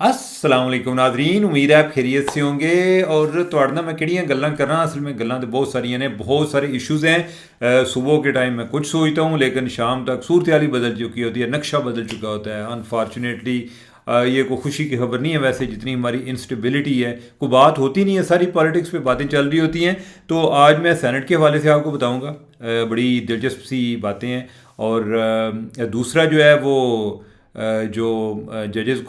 السلام علیکم ناظرین، امید ہے آپ خیریت سے ہوں گے. اور تھوڑے نال میں کہڑیاں گلاں کرنا، اصل میں گلاں تو بہت ساری ہیں، بہت سارے ایشوز ہیں. صبح کے ٹائم میں کچھ سوچتا ہوں لیکن شام تک صورتحال ہی بدل چکی ہوتی ہے، نقشہ بدل چکا ہوتا ہے. انفارچونیٹلی یہ کوئی خوشی کی خبر نہیں ہے ویسے، جتنی ہماری انسٹیبلٹی ہے کوئی بات ہوتی نہیں ہے، ساری پالیٹکس پہ باتیں چل رہی ہوتی ہیں. تو آج میں سینٹ کے حوالے سے آپ کو بتاؤں گا، بڑی دلچسپ سی باتیں ہیں. اور دوسرا جو ہے وہ جو ججز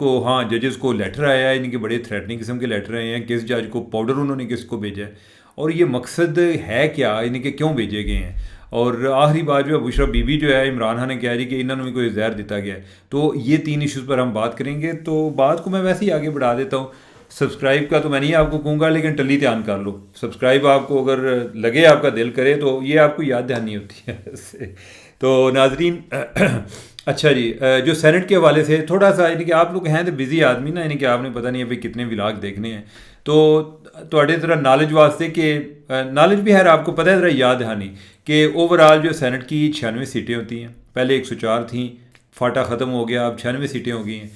کو لیٹر آیا ہے، ان کے بڑے تھریٹننگ قسم کے لیٹر آئے ہیں. کس جج کو پاؤڈر انہوں نے کس کو بھیجا ہے، اور یہ مقصد ہے کیا، ان کے کیوں بھیجے گئے ہیں. اور آخری بات جو ہے بشرا بی بی جو ہے عمران خان نے کہہ رہی کہ انہوں نے بھی کوئی زہر دیتا گیا ہے. تو یہ تین ایشوز پر ہم بات کریں گے. تو بات کو میں ویسے ہی آگے بڑھا دیتا ہوں. سبسکرائب کا تو میں نہیں آپ کو کہوں گا، لیکن ٹلی دھیان کر لو. سبسکرائب آپ کو اگر لگے، آپ کا دل کرے، تو یہ آپ کو یاد دہانی ہوتی ہے. تو ناظرین اچھا جی، جو سینٹ کے حوالے سے تھوڑا سا، یعنی کہ آپ لوگ ہیں تو بزی آدمی نا، یعنی کہ آپ نے پتہ نہیں ابھی کتنے ولاگ دیکھنے ہیں. تو تھوڑے ذرا نالج واسطے کہ نالج بھی ہے، آپ کو پتہ ہے، ذرا یاد دہانی کہ اوور آل جو سینٹ کی 96 سیٹیں ہوتی ہیں. پہلے 104 تھیں، فاٹا ختم ہو گیا، اب 96 سیٹیں ہو گئی ہیں.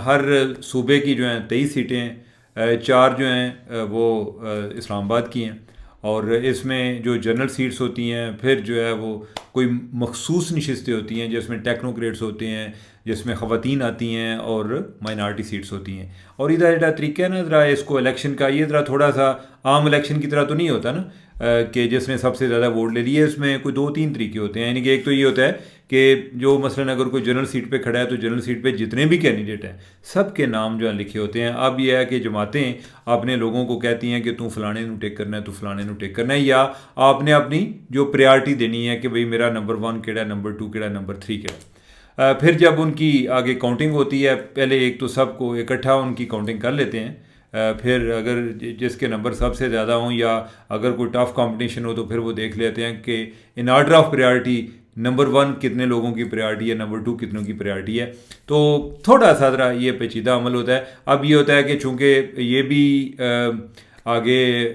ہر صوبے کی جو ہیں 23 سیٹیں ہیں. 4 جو ہیں وہ اسلام آباد کی ہیں. اور اس میں جو جنرل سیٹس ہوتی ہیں، پھر جو ہے وہ کوئی مخصوص نشستیں ہوتی ہیں جس میں ٹیکنوکریٹس ہوتے ہیں، جس میں خواتین آتی ہیں، اور مائنارٹی سیٹس ہوتی ہیں. اور ادھر ادھر طریقہ ہے نا ذرا اس کو الیکشن کا، یہ ذرا تھوڑا سا عام الیکشن کی طرح تو نہیں ہوتا نا، کہ جس نے سب سے زیادہ ووٹ لے لیے. اس میں کوئی 2-3 طریقے ہوتے ہیں. یعنی کہ ایک تو یہ ہوتا ہے کہ جو مثلا اگر کوئی جنرل سیٹ پہ کھڑا ہے تو جنرل سیٹ پہ جتنے بھی کینڈیڈیٹ ہیں سب کے نام جو ہیں لکھے ہوتے ہیں. اب یہ ہے کہ جماعتیں اپنے لوگوں کو کہتی ہیں کہ تو فلانے نو ٹیک کرنا ہے، تو فلانے نو ٹیک کرنا ہے، یا آپ نے اپنی جو پریارٹی دینی ہے کہ بھئی میرا نمبر 1 کیڑا ہے، نمبر 2 کیڑا ہے، نمبر 3 کیڑا ہے. پھر جب ان کی آگے کاؤنٹنگ ہوتی ہے، پہلے ایک تو سب کو اکٹھا ان کی کاؤنٹنگ کر لیتے ہیں. پھر اگر جس کے نمبر سب سے زیادہ ہوں، یا اگر کوئی ٹف کمپٹیشن ہو، تو پھر وہ دیکھ لیتے ہیں کہ in order of priority number 1 کتنے لوگوں کی پریارٹی ہے، نمبر 2 کتنوں کی پریارٹی ہے. تو تھوڑا سا ذرا یہ پیچیدہ عمل ہوتا ہے. اب یہ ہوتا ہے کہ چونکہ یہ بھی آگے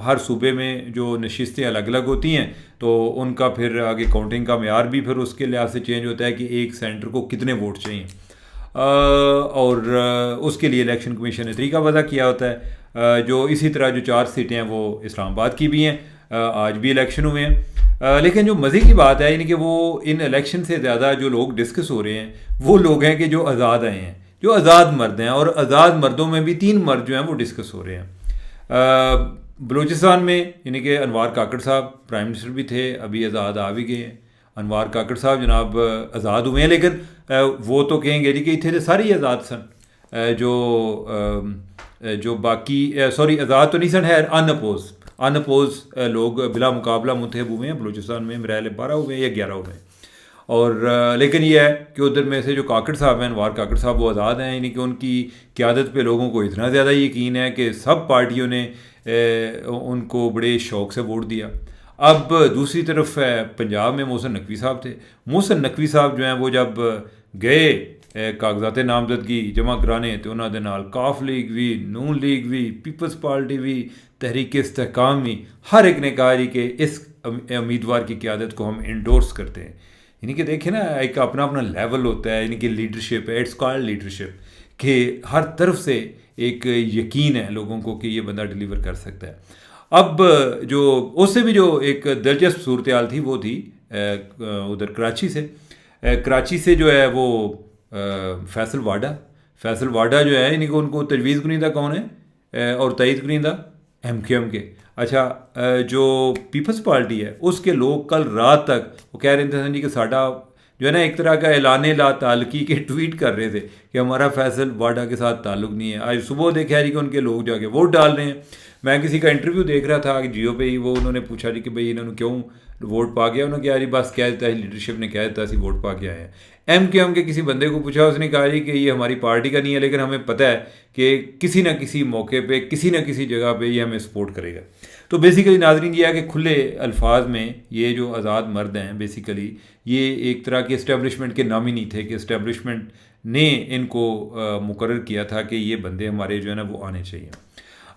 ہر صوبے میں جو نشستیں الگ الگ ہوتی ہیں، تو ان کا پھر آگے کاؤنٹنگ کا معیار بھی پھر اس کے لحاظ سے چینج ہوتا ہے کہ ایک سینٹر کو کتنے ووٹ چاہیے. اور اس کے لیے الیکشن کمیشن نے طریقہ وضع کیا ہوتا ہے. جو اسی طرح جو 4 سیٹیں ہیں وہ اسلام آباد کی بھی ہیں. آج بھی الیکشن ہوئے ہیں. لیکن جو مزے کی بات ہے، یعنی کہ وہ ان الیکشن سے زیادہ جو لوگ ڈسکس ہو رہے ہیں وہ لوگ ہیں کہ جو آزاد آئے ہیں، جو آزاد مرد ہیں. اور آزاد مردوں میں بھی 3 مرد جو ہیں وہ ڈسکس ہو رہے ہیں. بلوچستان میں یعنی کہ انوار کاکڑ صاحب پرائم منسٹر بھی تھے، ابھی آزاد آ بھی گئے ہیں. انوار کاکڑ صاحب جناب آزاد ہوئے ہیں، لیکن وہ تو کہیں گے جی کہ اتنے تو سارے ہی آزاد سن. جو باقی سوری آزاد تو نہیں سن، ہے ان اپوز لوگ بلا مقابلہ منتخب ہوئے ہیں بلوچستان میں. میرا خیال 12 ہوئے ہیں یا 11 ہوئے ہیں. اور لیکن یہ ہے کہ ادھر میں سے جو کاکڑ صاحب ہیں، انوار کاکڑ صاحب، وہ آزاد ہیں. یعنی کہ ان کی قیادت پہ لوگوں کو اتنا زیادہ یقین ہے کہ سب پارٹیوں نے ان کو بڑے شوق سے ووٹ دیا. اب دوسری طرف ہے پنجاب میں محسن نقوی صاحب تھے. محسن نقوی صاحب جو ہیں وہ جب گئے کاغذات نامزدگی جمع کرانے، تو انہوں نے نال کاف لیگ بھی، نون لیگ بھی، پیپلز پارٹی بھی، تحریک استحکام بھی، ہر ایک نے کہا جی کہ اس امیدوار کی قیادت کو ہم انڈورس کرتے ہیں. یعنی کہ دیکھیں نا، ایک اپنا اپنا لیول ہوتا ہے. یعنی کہ لیڈرشپ ہے، اٹس کالڈ لیڈرشپ، کہ ہر طرف سے ایک یقین ہے لوگوں کو کہ یہ بندہ ڈیلیور کر سکتا ہے. اب جو اس سے بھی جو ایک دلچسپ صورتحال تھی وہ تھی ادھر کراچی سے جو ہے وہ فیصل واڈا جو ہے، یعنی کہ ان کو تجویز کنندہ کون ہے اور تائید کنندہ ایم کے. اچھا، جو پیپلز پارٹی ہے اس کے لوگ کل رات تک وہ کہہ رہے تھے جی کہ ساڈا جو ہے نا ایک طرح کا اعلان لا تعلقی کے ٹویٹ کر رہے تھے کہ ہمارا فیصل واڈا کے ساتھ تعلق نہیں ہے. آج صبح دیکھا جی کہ ان کے لوگ جا کے ووٹ ڈال رہے ہیں. میں کسی کا انٹرویو دیکھ رہا تھا جیو پہ ہی، وہ انہوں نے پوچھا جی کہ بھئی انہوں نے کیوں ووٹ پا گیا. انہوں نے کہا جی بس کہہ دیتا ہے لیڈرشپ نے کہہ دیتا سی ووٹ پا کے آئے ہیں. ایم کے کسی بندے کو پوچھا، اس نے کہا جی کہ یہ ہماری پارٹی کا نہیں ہے، لیکن ہمیں پتہ ہے کہ کسی نہ کسی موقع پہ کسی نہ کسی جگہ پہ یہ ہمیں سپورٹ کرے گا. تو بیسیکلی ناظرین یہ ہے کہ کھلے الفاظ میں یہ جو آزاد مرد ہیں بیسیکلی یہ ایک طرح کے اسٹیبلشمنٹ کے نام ہی نہیں تھے، کہ اسٹیبلشمنٹ نے ان کو مقرر کیا تھا کہ یہ بندے ہمارے جو ہے نا وہ آنے چاہیے.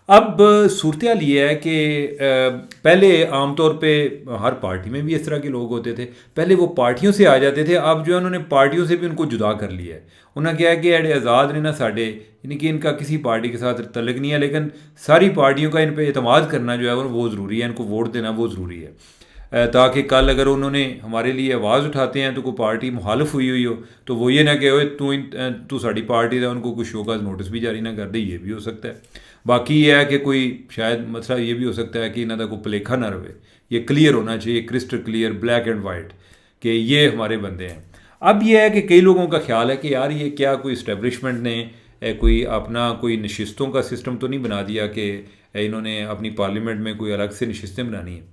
اب صورتحال یہ ہے کہ پہلے عام طور پہ ہر پارٹی میں بھی اس طرح کے لوگ ہوتے تھے، پہلے وہ پارٹیوں سے آ جاتے تھے، اب جو ہے انہوں نے پارٹیوں سے بھی ان کو جدا کر لیا ہے. انہوں نے کیا ہے کہ ایڈ آزاد نے نا ساڈے، یعنی کہ ان کا کسی پارٹی کے ساتھ تعلق نہیں ہے، لیکن ساری پارٹیوں کا ان پہ اعتماد کرنا جو ہے وہ ضروری ہے، ان کو ووٹ دینا وہ ضروری ہے، تاکہ کل اگر انہوں نے ہمارے لیے آواز اٹھاتے ہیں تو کوئی پارٹی مخالف ہوئی ہو تو وہ یہ نہ کہ اوے تو ساری پارٹی کا ان کو کچھ شو کا نوٹس بھی جاری نہ کر دے، یہ بھی ہو سکتا ہے. باقی یہ ہے کہ کوئی شاید مسئلہ یہ بھی ہو سکتا ہے کہ انہوں کا کوئی پلیکھا نہ رہے، یہ کلیئر ہونا چاہیے، crystal clear, black and white, کہ یہ ہمارے بندے ہیں. اب یہ ہے کہ کئی لوگوں کا خیال ہے کہ یار یہ کیا کوئی اسٹیبلشمنٹ نے کوئی اپنا کوئی نشستوں کا سسٹم تو نہیں بنا دیا کہ انہوں نے اپنی پارلیمنٹ میں کوئی الگ سے نشستیں بنانی ہیں.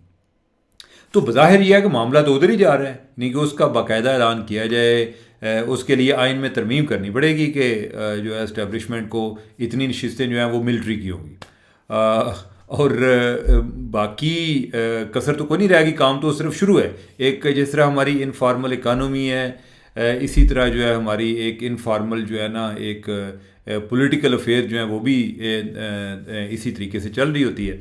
تو بظاہر یہ ہے کہ معاملہ تو ادھر ہی جا رہا ہے، نہیں کہ اس کا باقاعدہ اعلان کیا جائے. اس کے لیے آئین میں ترمیم کرنی پڑے گی کہ جو ہے اسٹیبلشمنٹ کو اتنی نشستیں جو ہیں وہ ملٹری کی ہوں گی. اور باقی کثر تو کوئی نہیں رہے گی، کام تو صرف شروع ہے. ایک جس طرح ہماری انفارمل اکانومی ہے، اسی طرح جو ہے ہماری ایک انفارمل جو ہے نا ایک پولیٹیکل افیئر جو ہیں وہ بھی اسی طریقے سے چل رہی ہوتی ہے.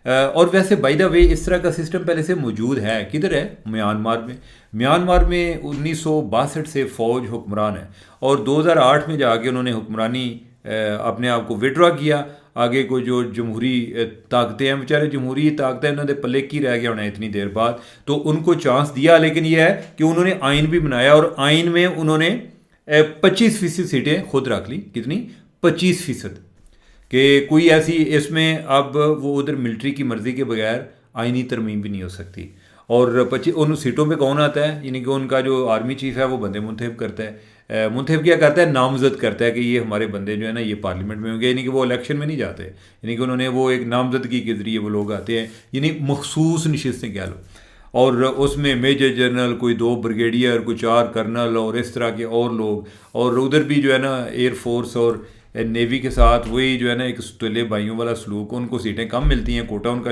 اور ویسے بائی دا وے اس طرح کا سسٹم پہلے سے موجود ہے، کدھر ہے؟ میانمار میں. میانمار میں 1962 سے فوج حکمران ہے، اور 2008 میں جا کے انہوں نے حکمرانی اپنے آپ کو وڈرا کیا. آگے کو جو جمہوری طاقتیں ہیں، بیچارے جمہوری طاقتیں انہوں نے پلے کی رہ گیا ہونا اتنی دیر بعد، تو ان کو چانس دیا. لیکن یہ ہے کہ انہوں نے آئین بھی بنایا، اور آئین میں انہوں نے 25% سیٹیں خود رکھ لی. کتنی؟ 25%. کہ کوئی ایسی اس میں اب وہ ادھر ملٹری کی مرضی کے بغیر آئینی ترمیم بھی نہیں ہو سکتی. اور ان سیٹوں پہ کون آتا ہے؟ یعنی کہ ان کا جو آرمی چیف ہے وہ بندے منتخب کرتا ہے. منتخب کیا کرتا ہے؟ نامزد کرتا ہے کہ یہ ہمارے بندے جو ہے نا یہ پارلیمنٹ میں ہوں گے. یعنی کہ وہ الیکشن میں نہیں جاتے، یعنی کہ انہوں نے وہ ایک نامزدگی کے ذریعے وہ لوگ آتے ہیں، یعنی مخصوص نشستیں کہہ لو. اور اس میں میجر جنرل، کوئی 2 بریگیڈیئر، کوئی 4 کرنل، اور اس طرح کے اور لوگ. اور ادھر بھی جو ہے نا ایئر فورس اور نیوی کے ساتھ وہی جو ہے نا ایک ستیلے بھائیوں والا سلوک. ان کو سیٹیں کم ملتی ہیں، کوٹا ان کا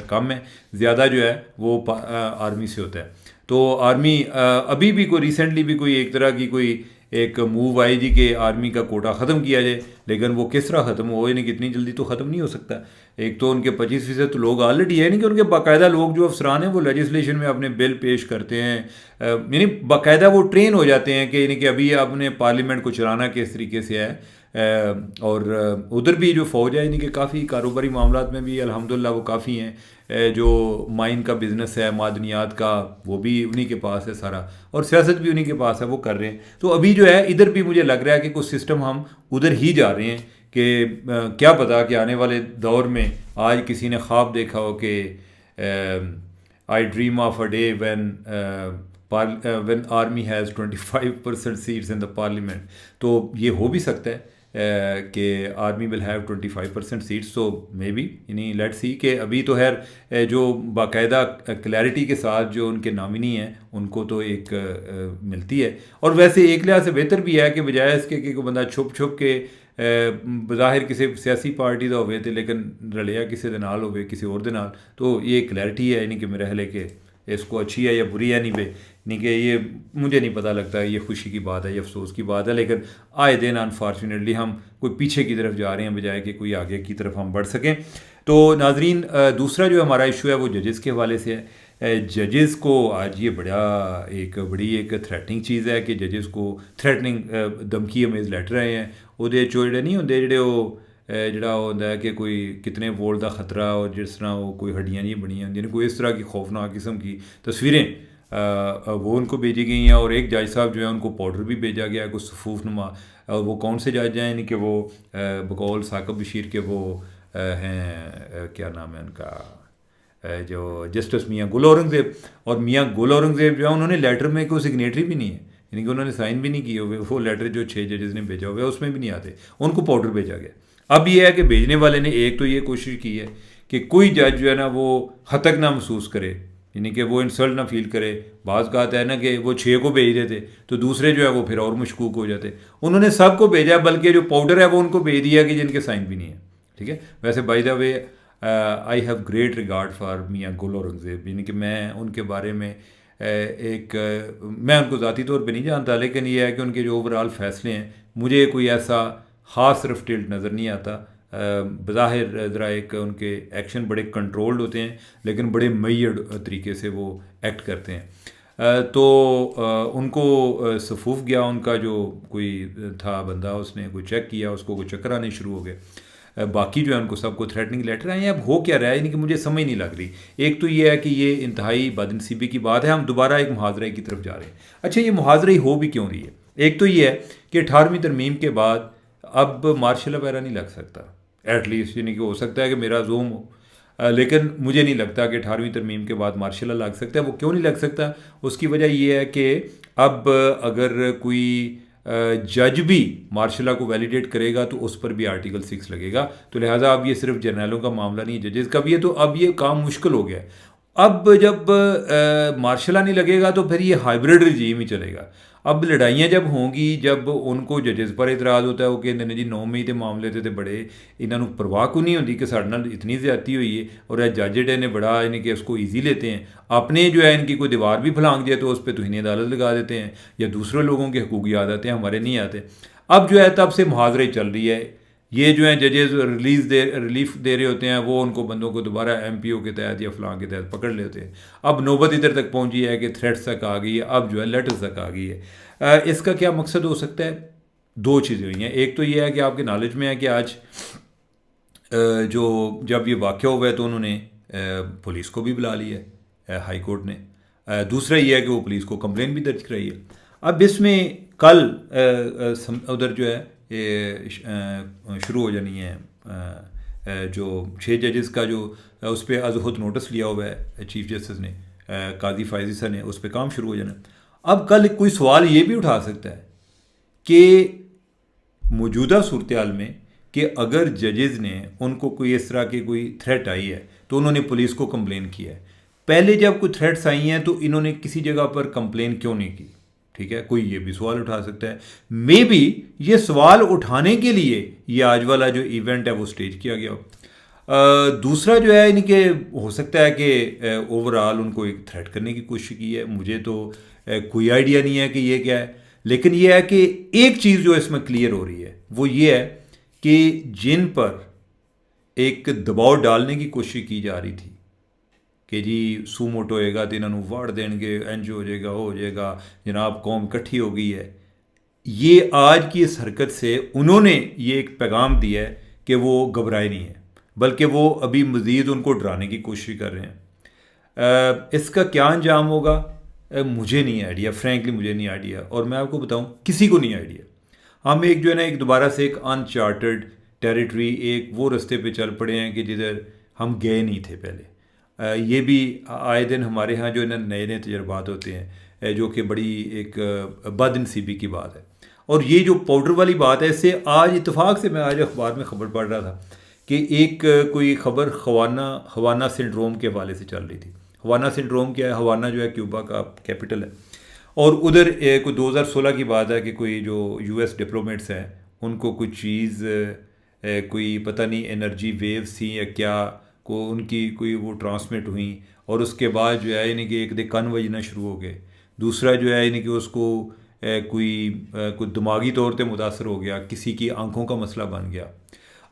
کم ہے، زیادہ جو ہے وہ آرمی سے ہوتا ہے. تو آرمی ابھی بھی کوئی ریسنٹلی بھی کوئی ایک طرح کی کوئی ایک موو آئی جی کہ آرمی کا کوٹا ختم کیا جائے، لیکن وہ کس طرح ختم ہو، یعنی کہ اتنی جلدی تو ختم نہیں ہو سکتا. ایک تو ان کے 25% تو لوگ آلریڈی ہے، یعنی کہ ان کے باقاعدہ لوگ جو افسران ہیں وہ لیجسلیشن میں اپنے بل پیش کرتے ہیں، یعنی باقاعدہ وہ ٹرین ہو جاتے ہیں کہ یعنی کہ ابھی آپ نے پارلیمنٹ کو چلانا کس طریقے سے ہے. اور ادھر بھی جو فوج ہے یعنی کہ کافی کاروباری معاملات میں بھی الحمدللہ وہ کافی ہیں. جو مائن کا بزنس ہے، معدنیات کا، وہ بھی انہی کے پاس ہے سارا، اور سیاست بھی انہی کے پاس ہے، وہ کر رہے ہیں. تو ابھی جو ہے ادھر بھی مجھے لگ رہا ہے کہ کچھ سسٹم ہم ادھر ہی جا رہے ہیں، کہ کیا پتا کہ آنے والے دور میں آج کسی نے خواب دیکھا ہو کہ I dream of a day when army has 25% seats in the parliament. تو یہ ہو بھی سکتا ہے کہ آرمی ول ہیو 25% سیٹس. تو مے بی یعنی لیٹ سی کہ ابھی تو خیر جو باقاعدہ کلیئرٹی کے ساتھ جو ان کے نامنی ہیں ان کو تو ایک ملتی ہے. اور ویسے ایک لحاظ سے بہتر بھی ہے کہ بجائے اس کے کہ کوئی بندہ چھپ چھپ کے بظاہر کسی سیاسی پارٹی کا ہوئے تھے لیکن رلیا کسی دے نال ہوئے کسی اور دے نال، تو یہ کلیئرٹی ہے. یعنی کہ میرا خیال ہے کہ اس کو اچھی ہے یا بری ہے، نہیں پہ نہیں کہ یہ مجھے نہیں پتہ لگتا یہ خوشی کی بات ہے یا افسوس کی بات ہے. لیکن آئے دن انفارچونیٹلی ہم کوئی پیچھے کی طرف جا رہے ہیں بجائے کہ کوئی آگے کی طرف ہم بڑھ سکیں. تو ناظرین، دوسرا جو ہمارا ایشو ہے وہ ججز کے حوالے سے ہے. ججز کو آج یہ بڑی ایک تھریٹنگ چیز ہے کہ ججز کو تھریٹنگ دمکی امیز لیٹر آئے ہیں. وہ جڑے نہیں ہوتے جڑے وہ جڑا ہوتا ہے کہ کوئی کتنے وولٹ کا خطرہ، اور جس طرح وہ کوئی ہڈیاں نہیں بنی ہیں، یعنی کوئی اس طرح کی خوفناک قسم کی تصویریں وہ ان کو بھیجی گئی ہیں. اور ایک جج صاحب جو ہے ان کو پاؤڈر بھی بھیجا گیا ہے کچھ صفوف نما. اور وہ کون سے جج ہیں؟ یعنی کہ وہ بقول ثاقب بشیر کے وہ ہیں، کیا نام ہے ان کا، جو جسٹس میاں گل اورنگزیب. اور میاں گل اورنگزیب جو ہے انہوں نے لیٹر میں کوئی سگنیٹری بھی نہیں ہے، یعنی کہ انہوں نے سائن بھی نہیں کیے ہوئے. وہ لیٹر جو 6 ججز نے بھیجا ہوا ہے اس میں بھی نہیں آتے، ان کو پاؤڈر بھیجا گیا. اب یہ ہے کہ بھیجنے والے نے ایک تو یہ کوشش کی ہے کہ کوئی جج جو ہے نا وہ ہتک نہ محسوس کرے، یعنی کہ وہ انسلٹ نہ فیل کرے. بعض کا آتا ہے نا کہ وہ 6 کو بھیج دیتے تو دوسرے جو ہے وہ پھر اور مشکوک ہو جاتے. انہوں نے سب کو بھیجا، بلکہ جو پاؤڈر ہے وہ ان کو بھیج دیا کہ جن کے سائن بھی نہیں ہے. ٹھیک ہے. ویسے by the way I have great regard for میاں گل اورنگزیب، یعنی کہ میں ان کے بارے میں میں ان کو ذاتی طور پہ نہیں جانتا، لیکن یہ ہے کہ ان کے جو اوور آل فیصلے ہیں مجھے کوئی ایسا خاص رف ٹلٹ نظر نہیں آتا بظاہر ذرا ایک ان کے ایکشن بڑے کنٹرولڈ ہوتے ہیں لیکن بڑے میئرڈ طریقے سے وہ ایکٹ کرتے ہیں. تو ان کو صفوف گیا ان کا جو کوئی تھا بندہ, اس نے کوئی چیک کیا, اس کو کوئی چکر آنے شروع ہو گئے. باقی جو ہے ان کو سب کو تھریٹنگ لیٹر آئے ہیں. اب ہو کیا رہا ہے, یعنی کہ مجھے سمجھ نہیں لگ رہی. ایک تو یہ ہے کہ یہ انتہائی بدنصیبی کی بات ہے, ہم دوبارہ ایک محاذرے کی طرف جا رہے ہیں. اچھا, یہ محاذرے ہو بھی کیوں رہی ہے؟ ایک تو یہ ہے کہ 18ویں ترمیم کے بعد اب مارشل وغیرہ نہیں لگ سکتا, ایٹ لیسٹ, یعنی کہ ہو سکتا ہے کہ میرا زوم ہو, لیکن مجھے نہیں لگتا کہ 18ویں ترمیم کے بعد مارشل لا لگ سکتا ہے. وہ کیوں نہیں لگ سکتا؟ اس کی وجہ یہ ہے کہ اب اگر کوئی جج بھی مارشل لا کو ویلیڈیٹ کرے گا تو اس پر بھی آرٹیکل 6 لگے گا. تو لہٰذا اب یہ صرف جرنیلوں کا معاملہ نہیں ہے, ججز کا بھی ہے. تو اب یہ کام مشکل ہو گیا ہے. اب جب مارشل لا نہیں لگے گا تو پھر یہ ہائبرڈ رجیم ہی چلے گا. اب لڑائیاں جب ہوں گی, جب ان کو ججز پر اعتراض ہوتا ہے, وہ کہتے ہیں جی 9 مئی کے معاملے تھے بڑے, انہوں پرواہ کو نہیں ہوتی کہ سارے نال اتنی زیادتی ہوئی ہے, اور جج نے بڑا یعنی کہ اس کو ایزی لیتے ہیں. اپنے جو ہے ان کی کوئی دیوار بھی پھلانگ دے تو اس پہ توہین عدالت لگا دیتے ہیں, یا دوسرے لوگوں کے حقوق یاد آتے ہیں, ہمارے نہیں آتے. اب جو ہے تب سے محاذرے چل رہی ہے. یہ جو ہیں ججز ریلیف دے رہے ہوتے ہیں, وہ ان کو بندوں کو دوبارہ ایم پی او کے تحت یا فلاں کے تحت پکڑ لیتے ہیں. اب نوبت ادھر تک پہنچی ہے کہ تھریٹس تک آ گئی ہے, اب جو ہے لیٹرز تک آ گئی ہے. اس کا کیا مقصد ہو سکتا ہے؟ 2 چیزیں ہوئی ہیں. ایک تو یہ ہے کہ آپ کے نالج میں ہے کہ آج جو جب یہ واقعہ ہوا ہے تو انہوں نے پولیس کو بھی بلا لیا ہے ہائی کورٹ نے. دوسرا یہ ہے کہ وہ پولیس کو کمپلین بھی درج کرائی ہے. اب اس میں کل ادھر جو ہے شروع ہو جانی ہے جو 6 ججز کا جو اس پہ از خود نوٹس لیا ہوا ہے چیف جسٹس نے, قاضی فائزی صاحب نے, اس پہ کام شروع ہو جانا. اب کل کوئی سوال یہ بھی اٹھا سکتا ہے کہ موجودہ صورتحال میں کہ اگر ججز نے ان کو کوئی اس طرح کی کوئی تھریٹ آئی ہے تو انہوں نے پولیس کو کمپلین کیا ہے. پہلے جب کوئی تھریٹس آئی ہیں تو انہوں نے کسی جگہ پر کمپلین کیوں نہیں کی؟ ٹھیک ہے, کوئی یہ بھی سوال اٹھا سکتا ہے. مے بی یہ سوال اٹھانے کے لیے یہ آج والا جو ایونٹ ہے وہ سٹیج کیا گیا ہو. دوسرا جو ہے یعنی کہ ہو سکتا ہے کہ اوور آل ان کو ایک تھریٹ کرنے کی کوشش کی ہے. مجھے تو کوئی آئیڈیا نہیں ہے کہ یہ کیا ہے, لیکن یہ ہے کہ ایک چیز جو اس میں کلیئر ہو رہی ہے وہ یہ ہے کہ جن پر ایک دباؤ ڈالنے کی کوشش کی جا رہی تھی کہ جی سو موٹو ہوئے گا تو انہوں واڑ دیں گے, انج ہو جائے گا, ہو جائے گا, جناب قوم اکٹھی ہو گئی ہے, یہ آج کی اس حرکت سے انہوں نے یہ ایک پیغام دیا ہے کہ وہ گھبرائے نہیں ہیں, بلکہ وہ ابھی مزید ان کو ڈرانے کی کوشش کر رہے ہیں. اس کا کیا انجام ہوگا مجھے نہیں آئیڈیا, فرینکلی مجھے نہیں آئیڈیا, اور میں آپ کو بتاؤں کسی کو نہیں آئیڈیا. ہم ایک جو ہے نا ایک دوبارہ سے ایک انچارٹڈ ٹیریٹری, ایک وہ رستے پہ چل پڑے ہیں کہ جدھر ہم گئے نہیں تھے پہلے. یہ بھی آئے دن ہمارے ہاں جو ہے نا نئے نئے تجربات ہوتے ہیں, جو کہ بڑی ایک بد نصیبی کی بات ہے. اور یہ جو پاؤڈر والی بات ہے, اس سے آج اتفاق سے میں آج اخبار میں خبر پڑھ رہا تھا کہ ایک کوئی خبر ہوانہ سنڈروم کے حوالے سے چل رہی تھی. ہوانہ سنڈروم کیا ہے؟ ہوانہ جو ہے کیوبا کا کیپٹل ہے, اور ادھر کوئی 2016 کی بات ہے کہ کوئی جو یو ایس ڈپلومیٹس ہیں ان کو کوئی چیز کوئی پتہ نہیں انرجی ویوز تھیں یا کیا کو ان کی کوئی وہ ٹرانسمٹ ہوئیں, اور اس کے بعد جو ہے یعنی کہ ایک دے کن بجنا شروع ہو گئے. دوسرا جو ہے یعنی کہ اس کو کوئی دماغی طور پہ متاثر ہو گیا, کسی کی آنکھوں کا مسئلہ بن گیا.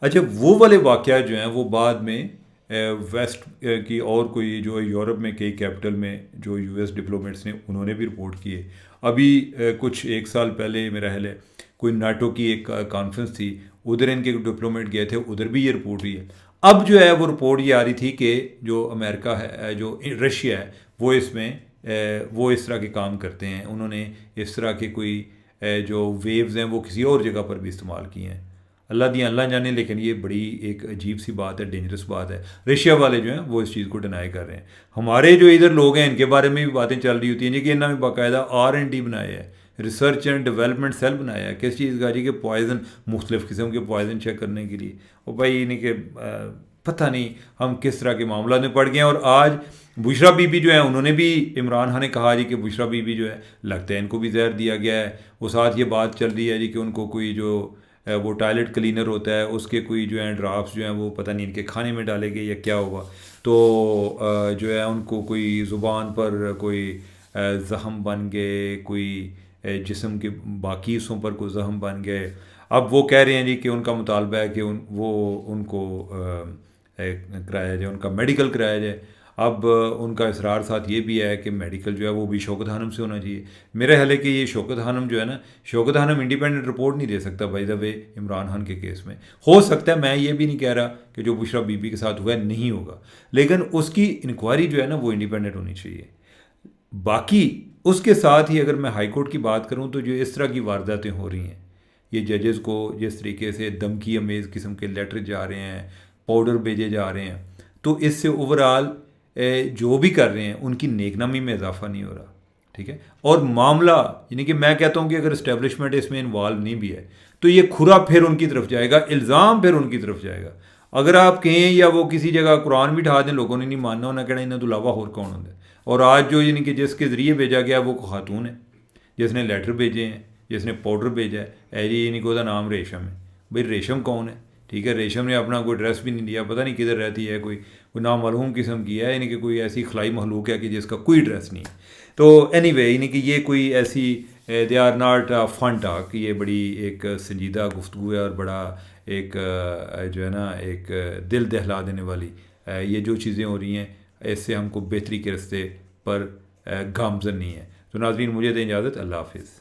اچھا, وہ والے واقعات جو ہیں وہ بعد میں ویسٹ کی اور کوئی جو یورپ میں کئی کیپٹل میں جو یو ایس ڈپلومیٹس نے انہوں نے بھی رپورٹ کیے. ابھی کچھ 1 سال پہلے میرا خیال ہے کوئی ناٹو کی ایک کانفرنس تھی, ادھر ان کے ڈپلومیٹ گئے تھے, ادھر بھی یہ رپورٹ ہوئی ہے. اب جو ہے وہ رپورٹ یہ آ رہی تھی کہ جو امریکہ ہے, جو رشیا ہے, وہ اس میں وہ اس طرح کے کام کرتے ہیں. انہوں نے اس طرح کے کوئی جو ویوز ہیں وہ کسی اور جگہ پر بھی استعمال کیے ہیں. اللہ دیا اللہ جانے, لیکن یہ بڑی ایک عجیب سی بات ہے, ڈینجرس بات ہے. رشیا والے جو ہیں وہ اس چیز کو ڈینائی کر رہے ہیں. ہمارے جو ادھر لوگ ہیں ان کے بارے میں بھی باتیں چل رہی ہوتی ہیں جی کہ انہوں نے باقاعدہ R&D بنایا ہے, ریسرچ اینڈ ڈیولپمنٹ سیل بنایا ہے. کس چیز کا جی کہ پوائزن, مختلف قسم کے پوائزن چیک کرنے کے لیے. اور بھائی یعنی کہ پتہ نہیں ہم کس طرح کے معاملات میں پڑ گئے ہیں. اور آج بشرا بی بی جو ہے انہوں نے بھی, عمران خان نے کہا جی کہ بشرا بی بی جو ہے لگتا ہے ان کو بھی زہر دیا گیا ہے. وہ ساتھ یہ بات چل رہی ہے جی کہ ان کو کوئی جو وہ ٹوائلٹ کلینر ہوتا ہے اس کے کوئی جو ہیں ڈرافٹس جو ہیں وہ پتہ نہیں ان کے کھانے میں ڈالے گئے یا کیا ہوا, تو جو ہے ان کو کوئی زبان پر کوئی زخم بن گئے, کوئی جسم کے باقی حصوں پر کوئی زخم بن گئے. اب وہ کہہ رہے ہیں جی کہ ان کا مطالبہ ہے کہ ان کو کرایا جائے، ان کا میڈیکل کرایا جائے. اب ان کا اصرار ساتھ یہ بھی ہے کہ میڈیکل جو ہے وہ بھی شوکت خانم سے ہونا چاہیے. میرا خیال ہے کہ یہ شوکت خانم جو ہے نا، شوکت خانم انڈیپینڈنٹ رپورٹ نہیں دے سکتا بائی دا وے عمران خان کے کیس میں. ہو سکتا ہے، میں یہ بھی نہیں کہہ رہا کہ جو بشرا بی بی کے ساتھ ہوا ہے نہیں ہوگا، لیکن اس کی انکوائری جو ہے نا وہ انڈیپینڈنٹ ہونی چاہیے. باقی اس کے ساتھ ہی اگر میں ہائی کورٹ کی بات کروں تو جو اس طرح کی وارداتیں ہو رہی ہیں، یہ ججز کو جس طریقے سے دھمکی امیز قسم کے لیٹر جا رہے ہیں، پاؤڈر بھیجے جا رہے ہیں، تو اس سے اوورآل جو بھی کر رہے ہیں ان کی نیک نامی میں اضافہ نہیں ہو رہا. ٹھیک ہے. اور معاملہ یعنی کہ میں کہتا ہوں کہ اگر اسٹیبلشمنٹ اس میں انوالو نہیں بھی ہے تو یہ کھرا پھر ان کی طرف جائے گا، الزام پھر ان کی طرف جائے گا. اگر آپ کہیں یا وہ کسی جگہ قرآن بھی ٹھا دیں، لوگوں نے نہیں ماننا، انہیں کہنا انہیں تو علاوہ اور کون ہوتا ہے. اور آج جو یعنی کہ جس کے ذریعے بھیجا گیا وہ خاتون ہے، جس نے لیٹر بھیجے ہیں، جس نے پاؤڈر بھیجا ہے، جی یعنی کہ وہ نام ریشم ہے. بھائی ریشم کون ہے؟ ٹھیک ہے، ریشم نے اپنا کوئی ڈریس بھی نہیں دیا، پتہ نہیں کدھر رہتی ہے، کوئی نامعلوم قسم کی ہے، یعنی کہ کوئی ایسی خلائی مخلوق ہے کہ جس کا کوئی ڈریس نہیں. تو اینی وے یعنی کہ یہ کوئی ایسی they are not fun talk, یہ بڑی ایک سنجیدہ گفتگو ہے اور بڑا ایک جو ہے نا ایک دل دہلا دینے والی یہ جو چیزیں ہو رہی ہیں، اس سے ہم کو بہتری کے رستے پر گامزن نہیں ہے. تو ناظرین، مجھے دیں اجازت. اللہ حافظ.